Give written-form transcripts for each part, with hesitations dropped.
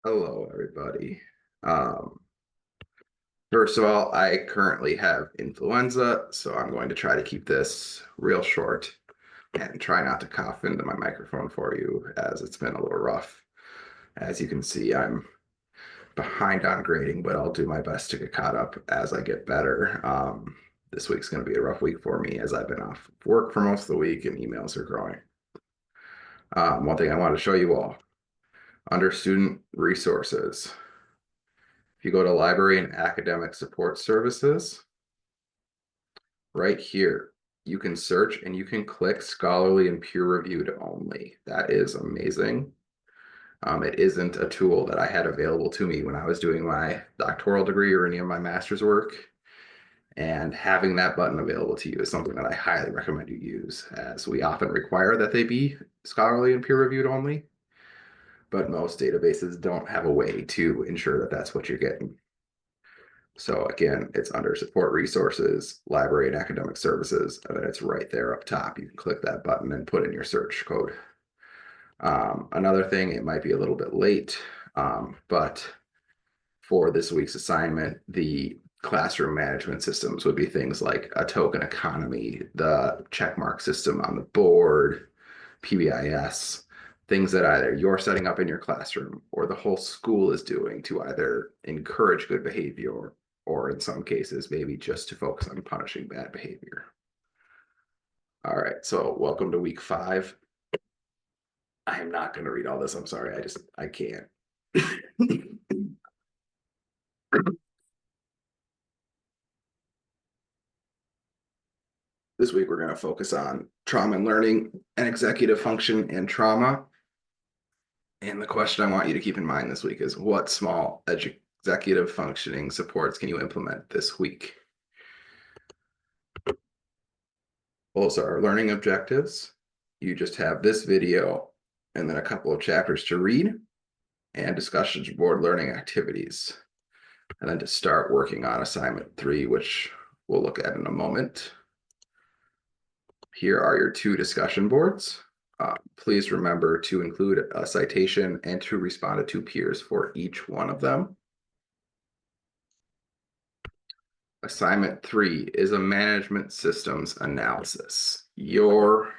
Hello, everybody. Um, First of all, I currently have influenza, so I'm going to try to keep this real short and try not to cough into my microphone for you as it's been a little rough. As you can see, I'm behind on grading, but I'll do my best to get caught up as I get better. This week's going to be a rough week for me as I've been off work for most of the week and emails are growing. One thing I want to show you all under student resources. If you go to library and academic support services, right here, you can search and you can click scholarly and peer reviewed only. That is amazing. It isn't a tool that I had available to me when I was doing my doctoral degree or any of my master's work. And having that button available to you is something that I highly recommend you use, as we often require that they be scholarly and peer reviewed only. But most databases don't have a way to ensure that that's what you're getting. So again, it's under support resources, library and academic services, and then it's right there up top. You can click that button and put in your search code. Another thing, it might be a little bit late, but for this week's assignment, the classroom management systems would be things like a token economy, the checkmark system on the board, PBIS, things that either you're setting up in your classroom or the whole school is doing to either encourage good behavior or in some cases, maybe just to focus on punishing bad behavior. All right, so welcome to week 5. I am not going to read all this. I'm sorry. I can't. This week, we're going to focus on trauma and learning and executive function and trauma. And the question I want you to keep in mind this week is what small executive functioning supports can you implement this week? Those are our learning objectives. You just have this video and then a couple of chapters to read and discussions board learning activities. And then to start working on assignment 3, which we'll look at in a moment. Here are your 2 discussion boards. Please remember to include a citation and to respond to 2 peers for each one of them. Assignment 3 is a management systems analysis. You're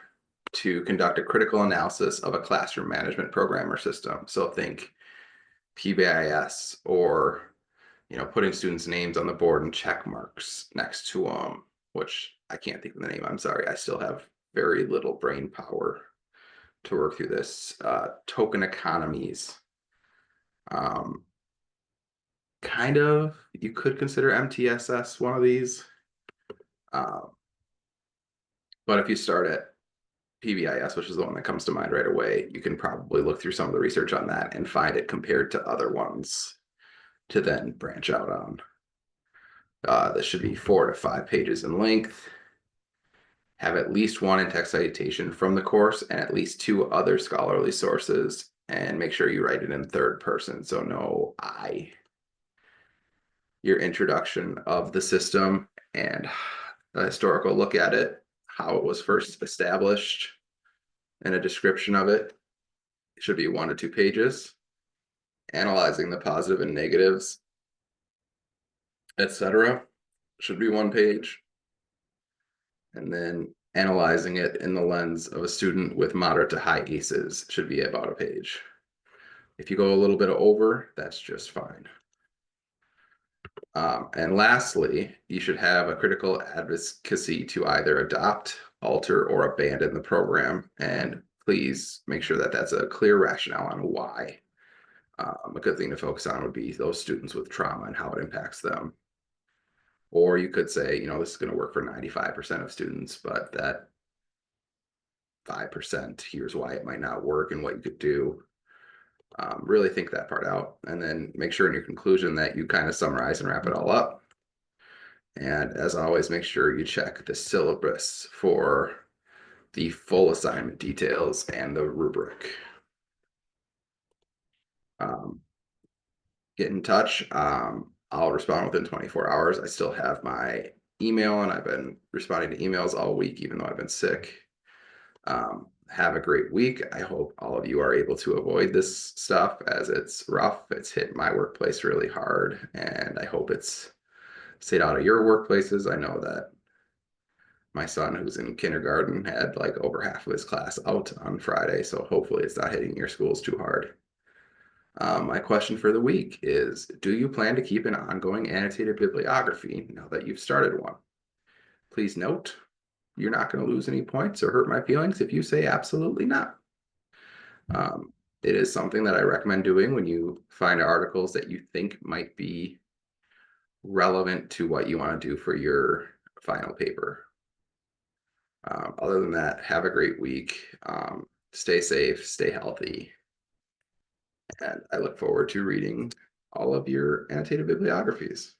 to conduct a critical analysis of a classroom management program or system. So think PBIS or putting students' names on the board and check marks next to them, which I can't think of the name. I'm sorry. I still have very little brain power to work through this. Token economies. Kind of, you could consider MTSS one of these. But if you start at PBIS, which is the one that comes to mind right away, you can probably look through some of the research on that and find it compared to other ones to then branch out on. This should be 4 to 5 pages in length. Have at least 1 in-text citation from the course and at least 2 other scholarly sources, and make sure you write it in 3rd person, so no I. Your introduction of the system and a historical look at it, how it was first established, and a description of it. It should be 1 to 2 pages. Analyzing the positive and negatives, etc. should be 1 page. And then analyzing it in the lens of a student with moderate to high ACEs should be about a page. If you go a little bit over, that's just fine. And lastly, you should have a critical advocacy to either adopt, alter, or abandon the program. And please make sure that that's a clear rationale on why. A good thing to focus on would be those students with trauma and how it impacts them. Or you could say, this is going to work for 95% of students, but that 5%, here's why it might not work and what you could do. Really think that part out, and then make sure in your conclusion that you kind of summarize and wrap it all up. And as always, make sure you check the syllabus for the full assignment details and the rubric. Get in touch. I'll respond within 24 hours. I still have my email, and I've been responding to emails all week, even though I've been sick. have a great week. I hope all of you are able to avoid this stuff as it's rough. It's hit my workplace really hard, and I hope it's stayed out of your workplaces. I know that my son, who's in kindergarten, had like over half of his class out on Friday, so hopefully it's not hitting your schools too hard. My question for the week is, do you plan to keep an ongoing annotated bibliography now that you've started one? Please note, you're not going to lose any points or hurt my feelings if you say absolutely not. It is something that I recommend doing when you find articles that you think might be relevant to what you want to do for your final paper. Other than that, have a great week. Stay safe, stay healthy, and I look forward to reading all of your annotated bibliographies.